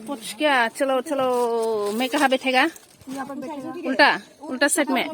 पूछ क्या? चलो चलो, मैं कहाँ बैठेगा? उल्टा उल्टा साइड में।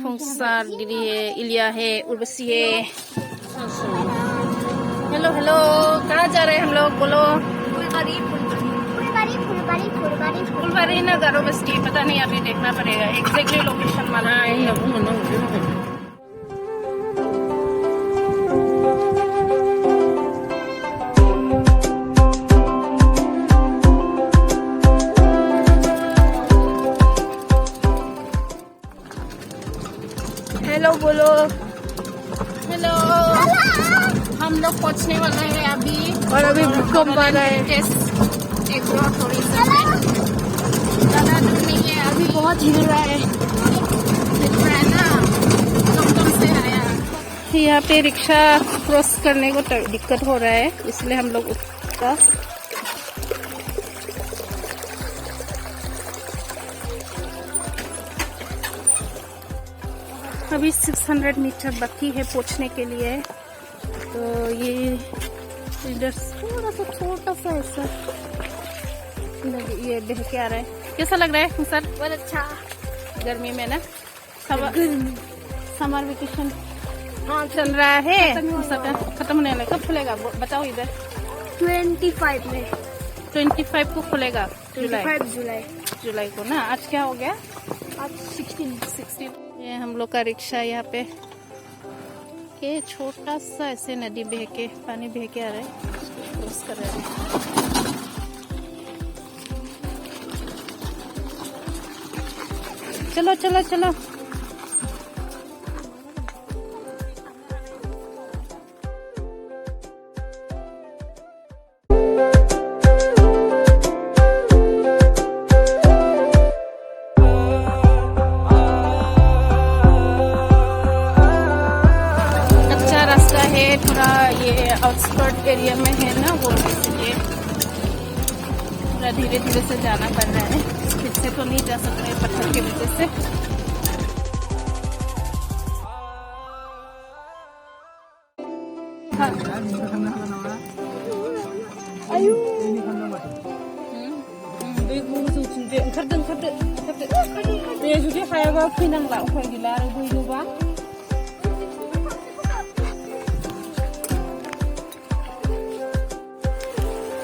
फुंगसार दीदी है, इलिया है, उर्वशी है। हेलो हेलो, कहाँ जा रहे हैं हम लोग? बोलो। फुलबारी ना गारो बस्ती, पता नहीं, अभी देखना पड़ेगा एग्जैक्टली लोकेशन मालूम है। हेलो बोलो। हेलो, हम लोग पहुंचने वाले हैं अभी, और अभी भूकंप आ रहा है। थोड़ी ज्यादा दूर नहीं है, अभी बहुत हिल रहा है ना, टमटम से आया। यहाँ पे रिक्शा क्रॉस करने को दिक्कत हो रहा है, इसलिए हम लोग उसका अभी 600 मीटर बाकी है पहुंचने के लिए। तो ये इधर थोड़ा सा छोटा सा ऐसा ये बह के आ रहा है। कैसा लग रहा है सर? बहुत अच्छा। गर्मी में ना, समर वेकेशन हाँ चल रहा है, खत्म होने लगा। कब खुलेगा बताओ? इधर 25 में 25 को खुलेगा। 25 जुलाई को ना। आज क्या हो गया? आज 16। ये हम लोग का रिक्शा यहाँ पे के छोटा सा ऐसे नदी बह के, पानी बह के आ रहा है, क्रॉस कर रहे हैं। चलो चलो चलो। थोड़ा ये आउटस्कर्ट एरिया में है ना, वो इसलिए थोड़ा धीरे धीरे से जाना पड़ रहा है। फिर से तो नहीं जा सकते पत्थर की वजह से।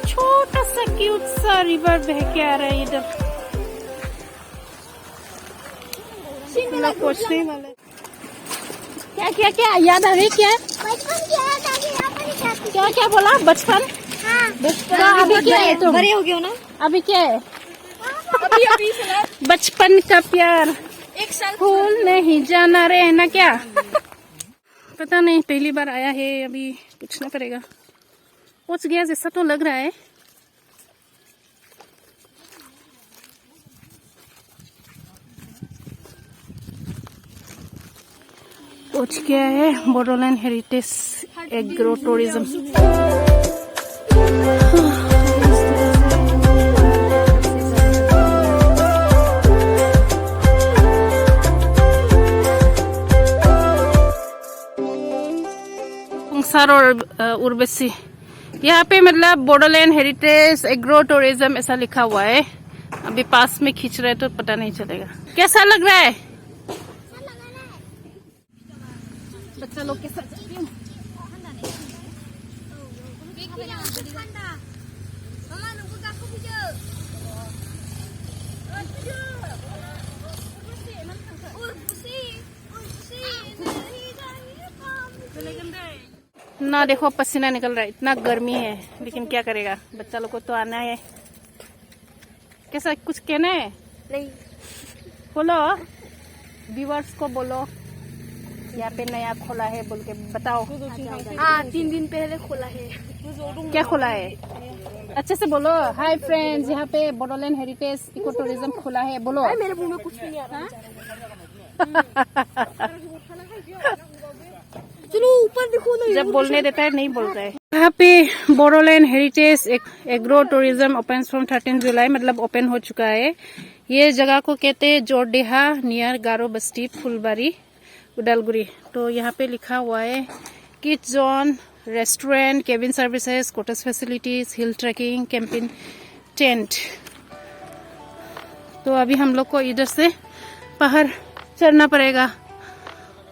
छोटा सा क्यूट सा रिवर बह के आ रहा है इधर। पहुंचने वाले। क्या क्या क्या याद आ रही? क्या क्या क्या बोला? बचपन? हाँ। बचपन अभी क्या है? तुम बड़े हो गए हो ना? अभी क्या है? अभी बचपन का प्यार एक साल भूल नहीं जाना रे ना। क्या पता नहीं, पहली बार आया है, अभी पूछना पड़ेगा। पहुंच गया जैसा तो लग रहा है। पहुंच गया है बोडोलैंड हेरिटेज एग्रो टूरिज्म। फुंगसार और उर्वशी, यहाँ पे मतलब बोडोलैंड हेरिटेज एग्रो टूरिज्म ऐसा लिखा हुआ है। अभी पास में खींच रहे तो पता नहीं चलेगा। कैसा लग रहा है? बच्चा लोग के साथ जाती हूँ। ना देखो, पसीना निकल रहा है, इतना गर्मी है, लेकिन क्या करेगा, बच्चा लोग को तो आना है। कैसा, कुछ कहना है? नहीं। बोलो, व्यूअर्स को बोलो यहाँ पे नया खोला है बोल के बताओ। हाँ, 3 दिन पहले खोला है। क्या खोला है? अच्छे से बोलो। हाय फ्रेंड्स, यहाँ पे बोडोलैंड हेरिटेज इको टूरिज्म खोला है। बोलो। मेरे मुंह में कुछ नहीं आ रहा। चलो ऊपर देखो ना। जब बोलने देता है नहीं बोलता है। यहाँ पे Bodoland heritage agro tourism open from 13 जुलाई, मतलब ओपन हो चुका है। ये जगह को कहते हैं जोरडेहा, नियर गारो बस्ती, फुलबारी, उदालगुड़ी। तो यहाँ पे लिखा हुआ है kids zone, restaurant, cabin services, cottage facilities, hill trekking, camping, tent. तो अभी हम लोग को इधर से पहाड़ चढ़ना पड़ेगा।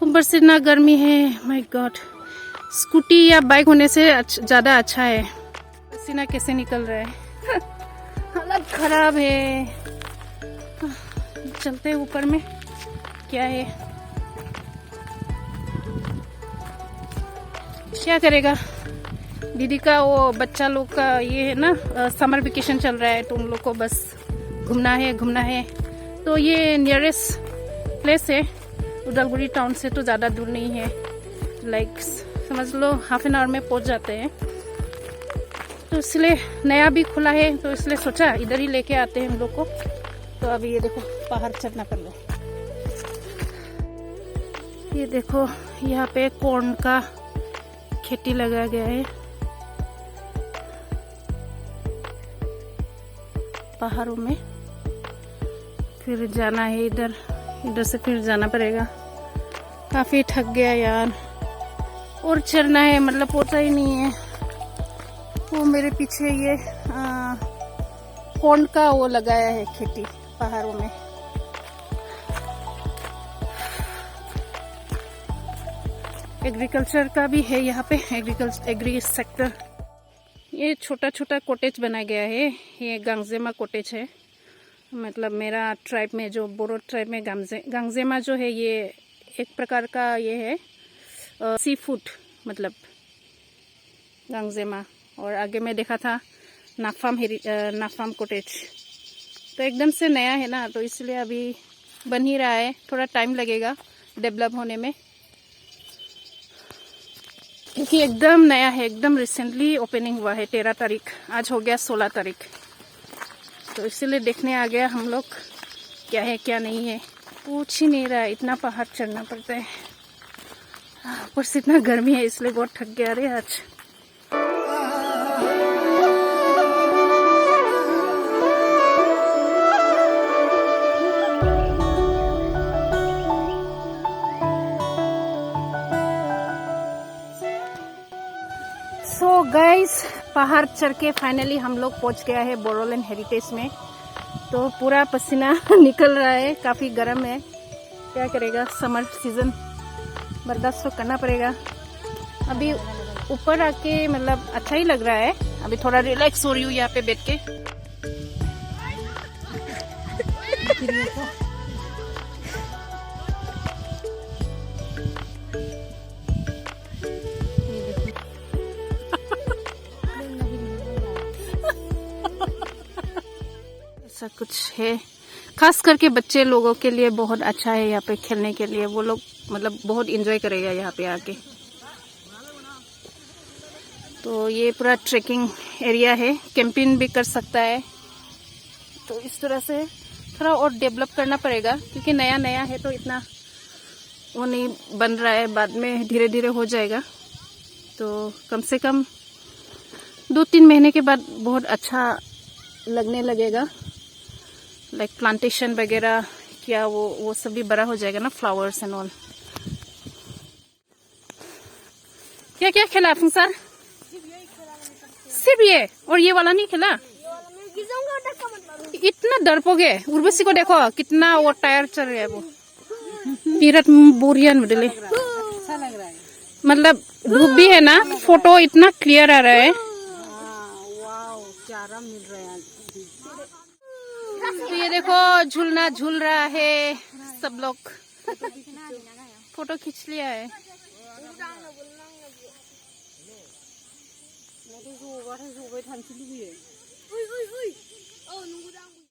ऊपर से इतना गर्मी है, माय गॉड। स्कूटी या बाइक होने से ज़्यादा अच्छा है। पसीना कैसे निकल रहा है हालत खराब है। चलते हैं ऊपर में, क्या है क्या करेगा। दीदी का वो बच्चा लोग का ये है ना, समर वेकेशन चल रहा है, तो उन लोग को बस घूमना है। तो ये नियरेस्ट प्लेस है उदालगुड़ी टाउन से, तो ज़्यादा दूर नहीं है। लाइक समझ लो हाफ एन आवर में पहुंच जाते हैं। तो इसलिए नया भी खुला है, तो इसलिए सोचा इधर ही लेके आते हैं हम लोग को। तो अभी ये देखो पहाड़ चढ़ना पड़ रहा है। ये देखो यहाँ पे कॉर्न का खेती लगाया गया है पहाड़ों में। फिर जाना है इधर से फिर जाना पड़ेगा। काफी थक गया यार, और चढ़ना है, मतलब होता ही नहीं है। वो मेरे पीछे ये कॉर्न का वो लगाया है खेती पहाड़ों में। एग्रीकल्चर का भी है यहाँ पे, एग्री सेक्टर। ये छोटा छोटा कॉटेज बनाया गया है। ये गांगजेमा कॉटेज है। मतलब मेरा ट्राइब में, जो बोरो ट्राइब में गांगजेमा जो है, ये एक प्रकार का ये है सी फूड, मतलब गांगजेमा। और आगे में देखा था नाफाम कॉटेज। तो एकदम से नया है ना, तो इसलिए अभी बन ही रहा है। थोड़ा टाइम लगेगा डेवलप होने में, क्योंकि एकदम नया है, एकदम रिसेंटली ओपनिंग हुआ है। 13 तारीख, आज हो गया 16 तारीख। तो इसीलिए देखने आ गया हम लोग, क्या है क्या नहीं है। पूछ ही नहीं रहा, इतना पहाड़ चढ़ना पड़ता है। ऊपर से इतना गर्मी है, इसलिए बहुत थक गया रे आज। सो गाइस, पहाड़ चढ़ के फाइनली हम लोग पहुंच गया है बोरोलैंड हेरिटेज में। तो पूरा पसीना निकल रहा है, काफ़ी गर्म है। क्या करेगा, समर सीजन बर्दाश्त तो करना पड़ेगा। अभी ऊपर आके मतलब अच्छा ही लग रहा है। अभी थोड़ा रिलैक्स हो रही हूँ यहाँ पे बैठ के। ऐसा कुछ है, खास करके बच्चे लोगों के लिए बहुत अच्छा है यहाँ पे खेलने के लिए। वो लोग मतलब बहुत एंजॉय करेगा यहाँ पे आके। तो ये पूरा ट्रेकिंग एरिया है, कैंपिंग भी कर सकता है। तो इस तरह से थोड़ा और डेवलप करना पड़ेगा, क्योंकि नया नया है तो इतना वो नहीं बन रहा है। बाद में धीरे धीरे हो जाएगा। तो कम से कम 2-3 महीने के बाद बहुत अच्छा लगने लगेगा। लाइक प्लांटेशन वगैरह क्या वो सब भी बड़ा हो जाएगा ना, फ्लावर्स एंड ऑल। क्या क्या खेला फुंसर? सिर्फ ये, और ये वाला नहीं खेला? इतना डरपोगे। उर्वशी को देखो कितना वो टायर चल रहा है। वो तीरथ बोरियन मॉडल, मतलब धूप भी है ना, फोटो इतना क्लियर आ रहा है। तो ये देखो झूलना झूल रहा है सब लोग। फोटो खींच लिया है।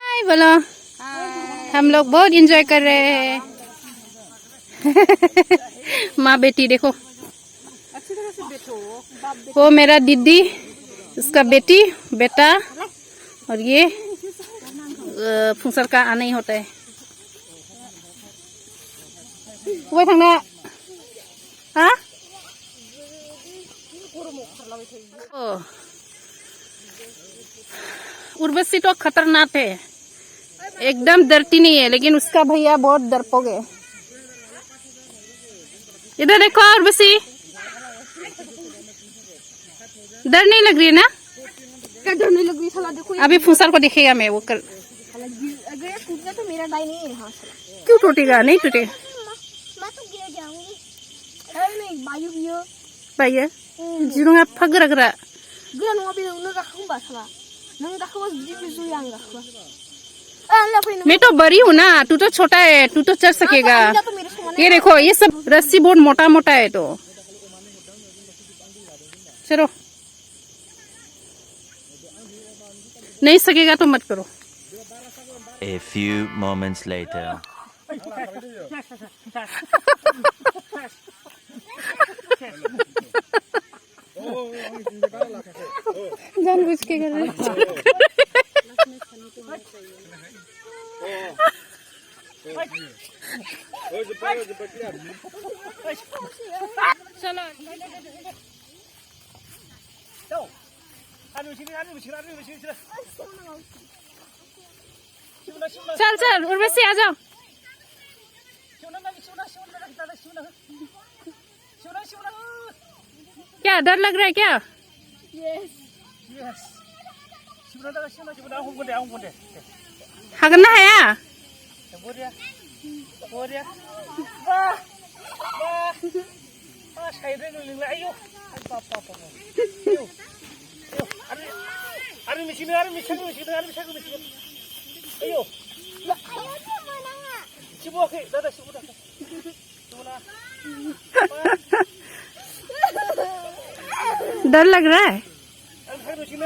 हाय बोलो। हम लोग बहुत एंजॉय कर रहे हैं। माँ बेटी देखो, वो मेरा दीदी, उसका बेटी बेटा, और ये फुंसर का आना ही होता है। वो थंगना हाँ उर्वशी तो खतरनाक है, एकदम डरती नहीं है, लेकिन उसका भैया बहुत डरपोक है। इधर देखो उर्वशी, डर नहीं लग रही है ना? क्या डर नहीं लग रही साला, देखो अभी फुसर को दिखेगा मैं वो कर। साला अगर ये टूट गया तो मेरा दाई नहीं है। हाँ साला क्यों टूटेगा? नहीं टूटेगा। मैं तो गिर जाऊंगी। अरे नहीं बायु गियो भैया जिरुंगा फग रग रहा। गिर नो अभी उन्हें रखूं बस साला नंग रखो बस जी जो yang रखो। मैं तो बड़ी हूँ ना, तू तो छोटा है, तू तो चढ़ सकेगा। ये देखो ये सब रस्सी बहुत मोटा मोटा है तो चलो, नहीं सकेगा तो मत करो। A few moments later. जानबूझ के कर रहे चलो चल चल उर्वशी आ जाओ। क्या डर लग रहा है क्या? हगना है या? डर लग रहा है?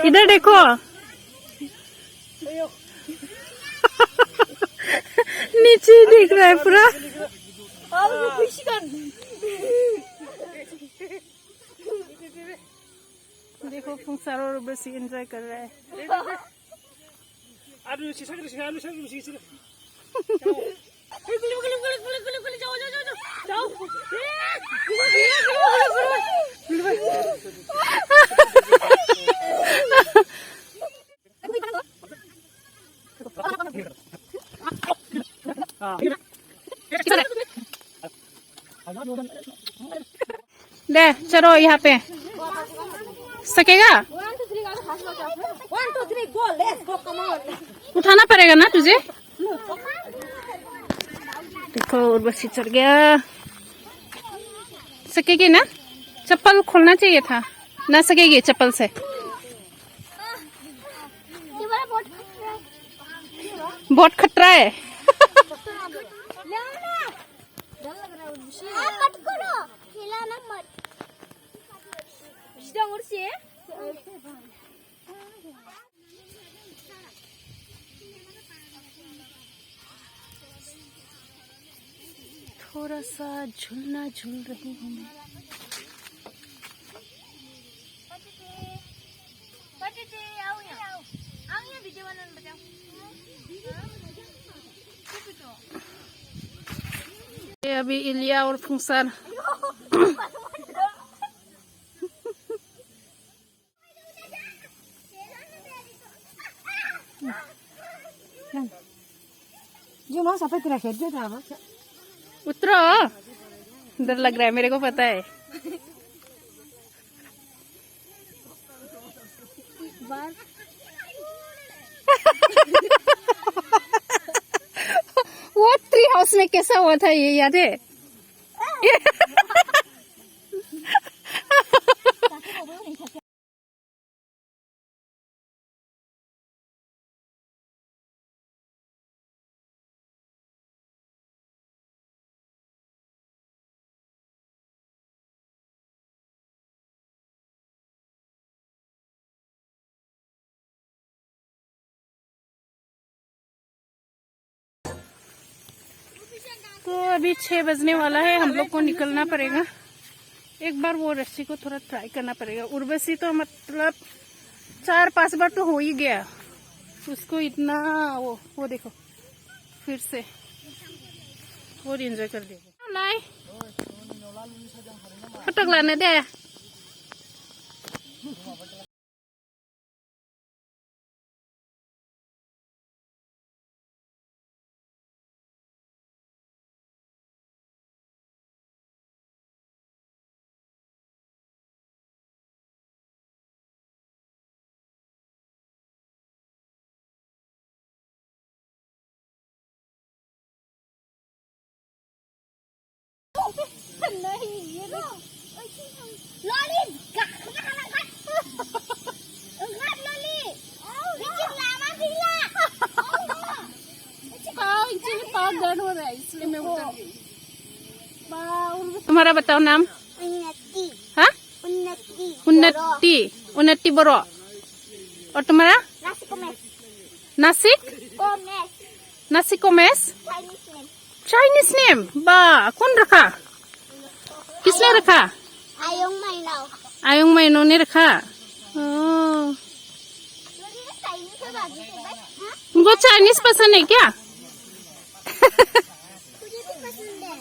इधर देखो। नीचे दिख रहा है पूरा। देखो फुंसार और बस एंजॉय कर रहा है। ले चलो यहाँ पे सकेगा? 1 2 3 go let's go come on। उठाना पड़ेगा ना तुझे। देखो उर्वशी चढ़ गया। सकेगी ना? चप्पल खोलना चाहिए था। ना सकेगी चप्पल से। बहुत खतरा है। थोड़ा सा झूलना झूल रही हूँ मैं। ये अभी इलिया और फुंसार जो वहाँ सफेद रखे जो था उतरो। डर लग रहा है मेरे को पता है। वो ट्री हाउस में कैसा हुआ था ये याद है? तो अभी 6 बजने वाला है, हम लोग को निकलना पड़ेगा। एक बार वो रस्सी को थोड़ा ट्राई करना पड़ेगा। उर्वशी तो मतलब 4-5 बार तो हो ही गया उसको इतना। वो देखो फिर से बहुत एंजॉय कर दिया। लाई फटक लाने दे। Loli, gak kena kan? Enggak Loli. Bikin lama gila. पाँव एक्चुअली पाँव दर्द हो रहा है इसलिए मैं उतर गई। तुम्हारा बताओ नाम? Unnati. हाँ, Unnati. उन्नति, उन्नति बोरो। और तुम्हारा? Nasi komes. नासिक, Komes. नासिक कोमेस, Chinese name. Chinese name. वाह, कौन रखा? किसने रखा? Ayong Mainau. आयुंग मैनू ने रखा। ओह, Loli ये Chinese है बाजी के बाद, हाँ? उनको चाइनीज पसंद है क्या? मुझे भी पसंद है।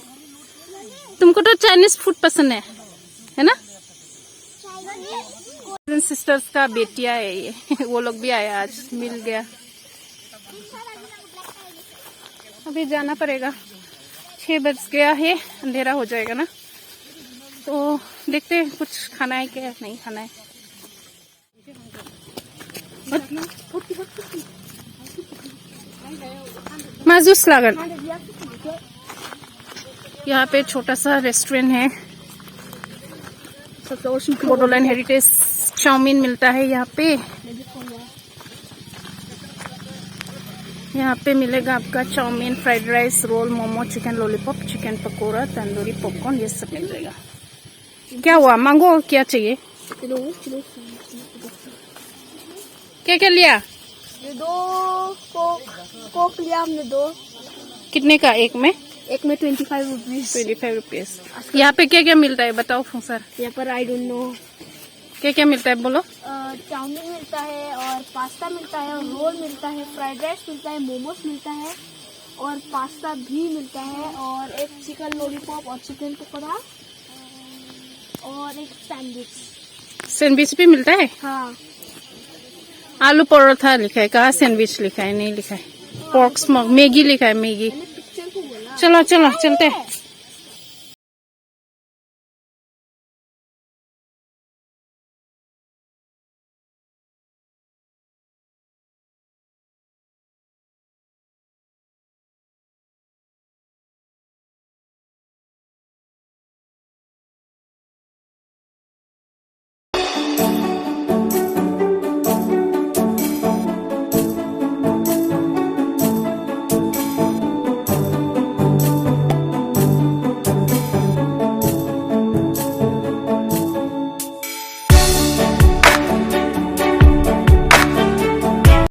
तुमको तो चाइनीज फूड पसंद है ना? Chinese सिस्टर्स का बेटिया है ये। वो लोग भी आया आज, मिल गया। अभी जाना पड़ेगा, 6 बज गया है, अंधेरा हो जाएगा ना, तो देखते हैं कुछ खाना है क्या नहीं खाना है। माजूस लागन। यहाँ पे छोटा सा रेस्टोरेंट है, बोडोलैंड हेरिटेज चाउमीन मिलता है यहाँ पे। यहाँ पे मिलेगा आपका chow mein, fried rice, roll, momo, chicken lollipop, chicken pakora, tandoori popcorn, ये सब मिल जाएगा। क्या हुआ, मांगो, क्या चाहिए? क्या क्या लिया? ये 2 कोक लिया हमने 2। कितने का एक में? एक में 25 रुपीज। 25 रुपीज। यहाँ पे क्या क्या मिलता है बताओ सर? यहाँ पर आई डोंट नो क्या क्या मिलता है बोलो? चाउमीन मिलता है और पास्ता मिलता है और रोल मिलता है, फ्राइड राइस मिलता है, मोमोज मिलता है और पास्ता भी मिलता है और एक चिकन लॉलीपॉप और चिकन पकौड़ा और एक सैंडविच। सैंडविच भी मिलता है? हाँ, आलू परोठा लिखा है, कहाँ सैंडविच लिखा है? नहीं लिखा है। पोर्क स्मोक, मैगी लिखा है, मैगी। मैंने पिक्चर को बोला। चलो चलो चलते हैं।